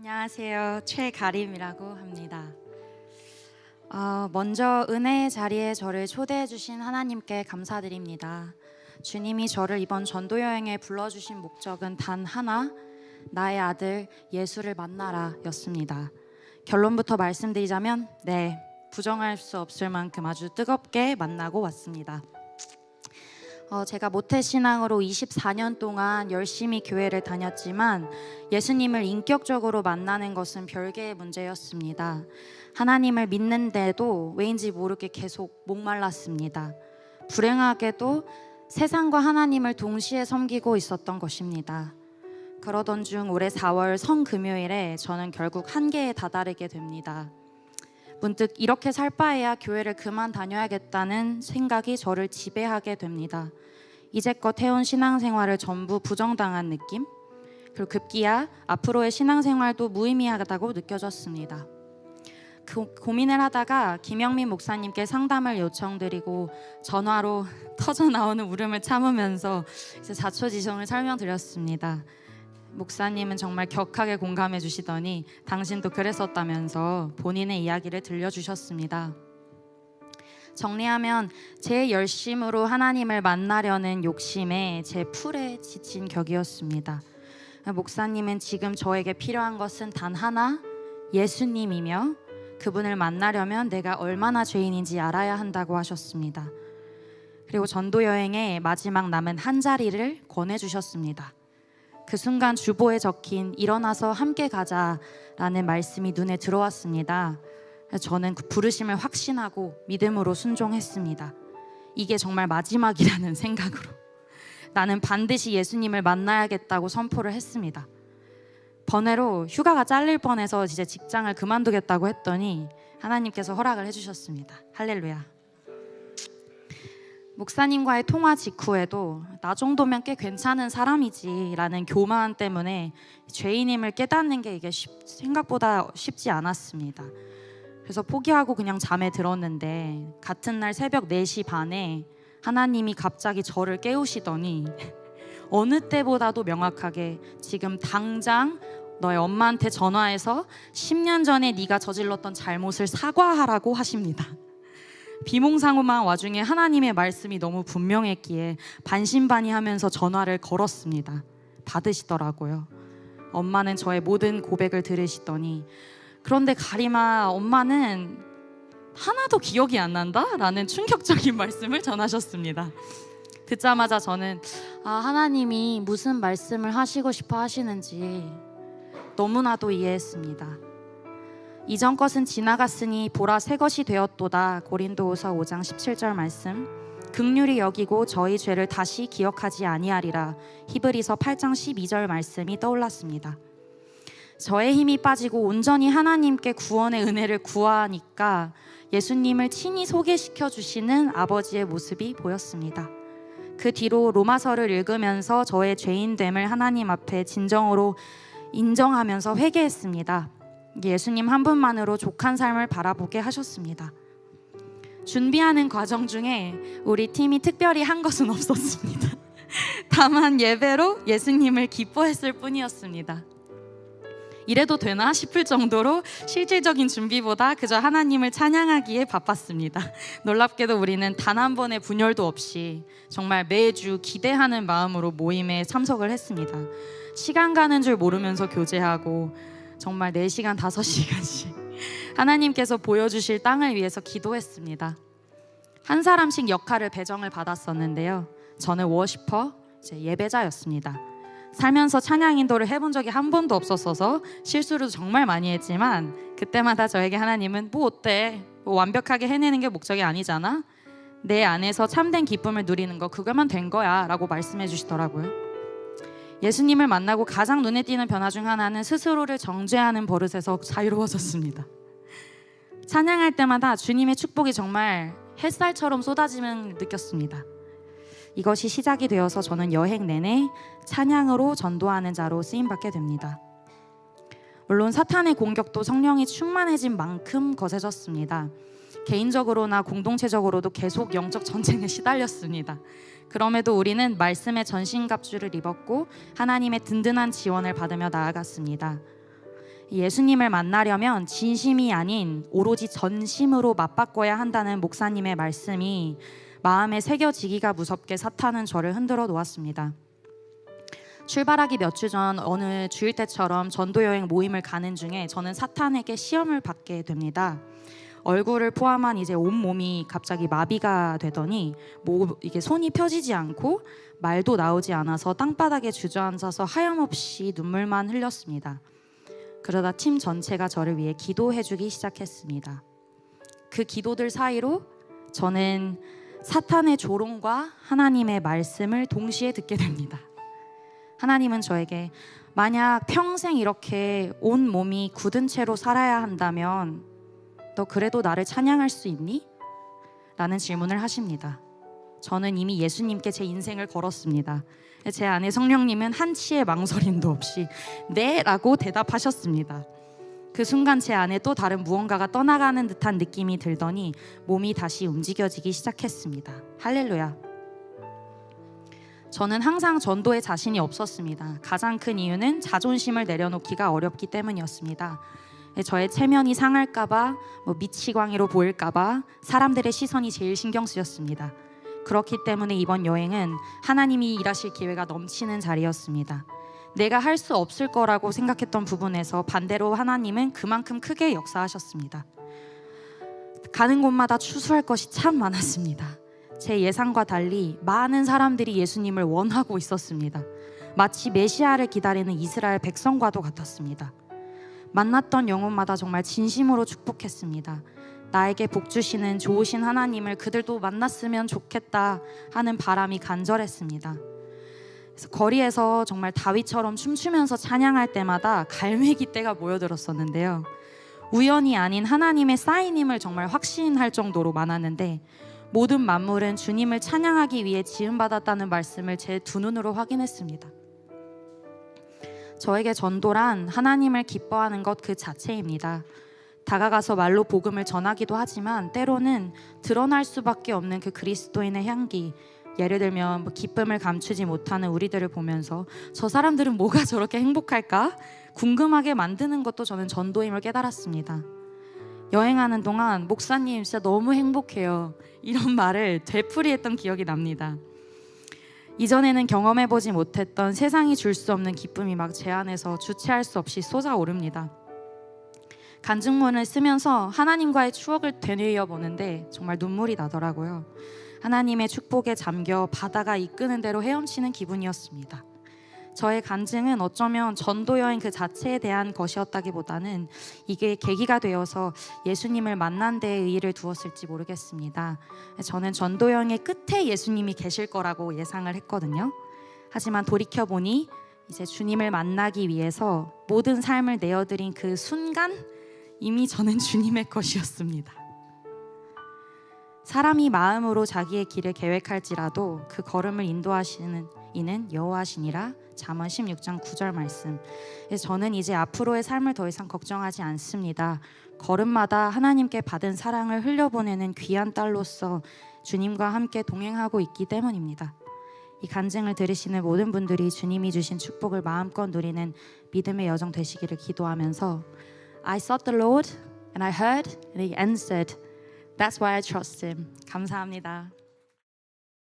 안녕하세요. 최가림이라고 합니다. 먼저 은혜의 자리에 저를 초대해 주신 하나님께 감사드립니다. 주님이 저를 이번 전도 여행에 불러주신 목적은 단 하나, 나의 아들 예수를 만나라 였습니다. 결론부터 말씀드리자면 네, 부정할 수 없을 만큼 아주 뜨겁게 만나고 왔습니다. 제가 모태신앙으로 24년 동안 열심히 교회를 다녔지만 예수님을 인격적으로 만나는 것은 별개의 문제였습니다. 하나님을 믿는데도 왜인지 모르게 계속 목말랐습니다. 불행하게도 세상과 하나님을 동시에 섬기고 있었던 것입니다. 그러던 중 올해 4월 성금요일에 저는 결국 한계에 다다르게 됩니다. 문득 이렇게 살 바에야 교회를 그만 다녀야겠다는 생각이 저를 지배하게 됩니다. 이제껏 해온 신앙생활을 전부 부정당한 느낌? 그리고 급기야 앞으로의 신앙생활도 무의미하다고 느껴졌습니다. 고민을 하다가 김영민 목사님께 상담을 요청드리고 전화로 터져나오는 울음을 참으면서 이제 자초지종을 설명드렸습니다. 목사님은 정말 격하게 공감해 주시더니 당신도 그랬었다면서 본인의 이야기를 들려주셨습니다. 정리하면 제 열심으로 하나님을 만나려는 욕심에 제 풀에 지친 격이었습니다. 목사님은 지금 저에게 필요한 것은 단 하나, 예수님이며 그분을 만나려면 내가 얼마나 죄인인지 알아야 한다고 하셨습니다. 그리고 전도 여행의 마지막 남은 한 자리를 권해주셨습니다. 그 순간 주보에 적힌 일어나서 함께 가자라는 말씀이 눈에 들어왔습니다. 저는 그 부르심을 확신하고 믿음으로 순종했습니다. 이게 정말 마지막이라는 생각으로 나는 반드시 예수님을 만나야겠다고 선포를 했습니다. 번외로 휴가가 잘릴 뻔해서 이제 직장을 그만두겠다고 했더니 하나님께서 허락을 해주셨습니다. 할렐루야. 목사님과의 통화 직후에도 나 정도면 꽤 괜찮은 사람이지 라는 교만 때문에 죄인임을 깨닫는 게 이게 생각보다 쉽지 않았습니다. 그래서 포기하고 그냥 잠에 들었는데 같은 날 새벽 4시 반에 하나님이 갑자기 저를 깨우시더니 어느 때보다도 명확하게 지금 당장 너의 엄마한테 전화해서 10년 전에 네가 저질렀던 잘못을 사과하라고 하십니다. 비몽사몽한 와중에 하나님의 말씀이 너무 분명했기에 반신반의하면서 전화를 걸었습니다. 받으시더라고요. 엄마는 저의 모든 고백을 들으시더니 그런데 가림아, 엄마는 하나도 기억이 안 난다? 라는 충격적인 말씀을 전하셨습니다. 듣자마자 저는 하나님이 무슨 말씀을 하시고 싶어 하시는지 너무나도 이해했습니다. 이전 것은 지나갔으니 보라 새 것이 되었도다. 고린도후서 5장 17절 말씀. 긍휼히 여기고 저희 죄를 다시 기억하지 아니하리라. 히브리서 8장 12절 말씀이 떠올랐습니다. 저의 힘이 빠지고 온전히 하나님께 구원의 은혜를 구하니까 예수님을 친히 소개시켜 주시는 아버지의 모습이 보였습니다. 그 뒤로 로마서를 읽으면서 저의 죄인됨을 하나님 앞에 진정으로 인정하면서 회개했습니다. 예수님 한 분만으로 족한 삶을 바라보게 하셨습니다. 준비하는 과정 중에 우리 팀이 특별히 한 것은 없었습니다. 다만 예배로 예수님을 기뻐했을 뿐이었습니다. 이래도 되나 싶을 정도로 실질적인 준비보다 그저 하나님을 찬양하기에 바빴습니다. 놀랍게도 우리는 단 한 번의 분열도 없이 정말 매주 기대하는 마음으로 모임에 참석을 했습니다. 시간 가는 줄 모르면서 교제하고 정말 4시간, 5시간씩 하나님께서 보여주실 땅을 위해서 기도했습니다. 한 사람씩 역할을 배정을 받았었는데요. 저는 워시퍼, 예배자였습니다. 살면서 찬양 인도를 해본 적이 한 번도 없었어서 실수를 정말 많이 했지만 그때마다 저에게 하나님은 뭐 어때? 뭐 완벽하게 해내는 게 목적이 아니잖아? 내 안에서 참된 기쁨을 누리는 거 그거면 된 거야 라고 말씀해 주시더라고요. 예수님을 만나고 가장 눈에 띄는 변화 중 하나는 스스로를 정죄하는 버릇에서 자유로워졌습니다. 찬양할 때마다 주님의 축복이 정말 햇살처럼 쏟아지면 느꼈습니다. 이것이 시작이 되어서 저는 여행 내내 찬양으로 전도하는 자로 쓰임받게 됩니다. 물론 사탄의 공격도 성령이 충만해진 만큼 거세졌습니다. 개인적으로나 공동체적으로도 계속 영적 전쟁에 시달렸습니다. 그럼에도 우리는 말씀의 전신갑주를 입었고 하나님의 든든한 지원을 받으며 나아갔습니다. 예수님을 만나려면 진심이 아닌 오로지 전심으로 맞바꿔야 한다는 목사님의 말씀이 마음에 새겨지기가 무섭게 사탄은 저를 흔들어 놓았습니다. 출발하기 몇 주 전 어느 주일 때처럼 전도여행 모임을 가는 중에 저는 사탄에게 시험을 받게 됩니다. 얼굴을 포함한 이제 온몸이 갑자기 마비가 되더니 이게 손이 펴지지 않고 말도 나오지 않아서 땅바닥에 주저앉아서 하염없이 눈물만 흘렸습니다. 그러다 팀 전체가 저를 위해 기도해주기 시작했습니다. 그 기도들 사이로 저는 사탄의 조롱과 하나님의 말씀을 동시에 듣게 됩니다. 하나님은 저에게 만약 평생 이렇게 온 몸이 굳은 채로 살아야 한다면 너 그래도 나를 찬양할 수 있니? 라는 질문을 하십니다. 저는 이미 예수님께 제 인생을 걸었습니다. 제 안에 성령님은 한치의 망설임도 없이 네 라고 대답하셨습니다. 그 순간 제 안에 또 다른 무언가가 떠나가는 듯한 느낌이 들더니 몸이 다시 움직여지기 시작했습니다. 할렐루야. 저는 항상 전도에 자신이 없었습니다. 가장 큰 이유는 자존심을 내려놓기가 어렵기 때문이었습니다. 저의 체면이 상할까봐, 미치광이로 보일까봐 사람들의 시선이 제일 신경 쓰였습니다. 그렇기 때문에 이번 여행은 하나님이 일하실 기회가 넘치는 자리였습니다. 내가 할 수 없을 거라고 생각했던 부분에서 반대로 하나님은 그만큼 크게 역사하셨습니다. 가는 곳마다 추수할 것이 참 많았습니다. 제 예상과 달리 많은 사람들이 예수님을 원하고 있었습니다. 마치 메시아를 기다리는 이스라엘 백성과도 같았습니다. 만났던 영혼마다 정말 진심으로 축복했습니다. 나에게 복 주시는 좋으신 하나님을 그들도 만났으면 좋겠다 하는 바람이 간절했습니다. 그래서 거리에서 정말 다윗처럼 춤추면서 찬양할 때마다 갈매기 떼가 모여들었었는데요. 우연이 아닌 하나님의 사인임을 정말 확신할 정도로 많았는데 모든 만물은 주님을 찬양하기 위해 지음받았다는 말씀을 제 두 눈으로 확인했습니다. 저에게 전도란 하나님을 기뻐하는 것 그 자체입니다. 다가가서 말로 복음을 전하기도 하지만 때로는 드러날 수밖에 없는 그 그리스도인의 향기, 예를 들면 기쁨을 감추지 못하는 우리들을 보면서 저 사람들은 뭐가 저렇게 행복할까? 궁금하게 만드는 것도 저는 전도임을 깨달았습니다. 여행하는 동안 목사님 진짜 너무 행복해요, 이런 말을 되풀이했던 기억이 납니다. 이전에는 경험해보지 못했던 세상이 줄 수 없는 기쁨이 막 제 안에서 주체할 수 없이 쏟아오릅니다. 간증문을 쓰면서 하나님과의 추억을 되뇌어 보는데 정말 눈물이 나더라고요. 하나님의 축복에 잠겨 바다가 이끄는 대로 헤엄치는 기분이었습니다. 저의 간증은 어쩌면 전도 여행 그 자체에 대한 것이었다기보다는 이게 계기가 되어서 예수님을 만난 데에 의의를 두었을지 모르겠습니다. 저는 전도 여행의 끝에 예수님이 계실 거라고 예상을 했거든요. 하지만 돌이켜보니 이제 주님을 만나기 위해서 모든 삶을 내어드린 그 순간 이미 저는 주님의 것이었습니다. 사람이 마음으로 자기의 길을 계획할지라도 그 걸음을 인도하시는 이는 여호와시니라. 잠언 16장 9절 말씀. 저는 이제 앞으로의 삶을 더 이상 걱정하지 않습니다. 걸음마다 하나님께 받은 사랑을 흘려보내는 귀한 딸로서 주님과 함께 동행하고 있기 때문입니다. 이 간증을 들으시는 모든 분들이 주님이 주신 축복을 마음껏 누리는 믿음의 여정 되시기를 기도하면서 I sought the Lord and I heard and He answered. That's why I trust Him. 감사합니다.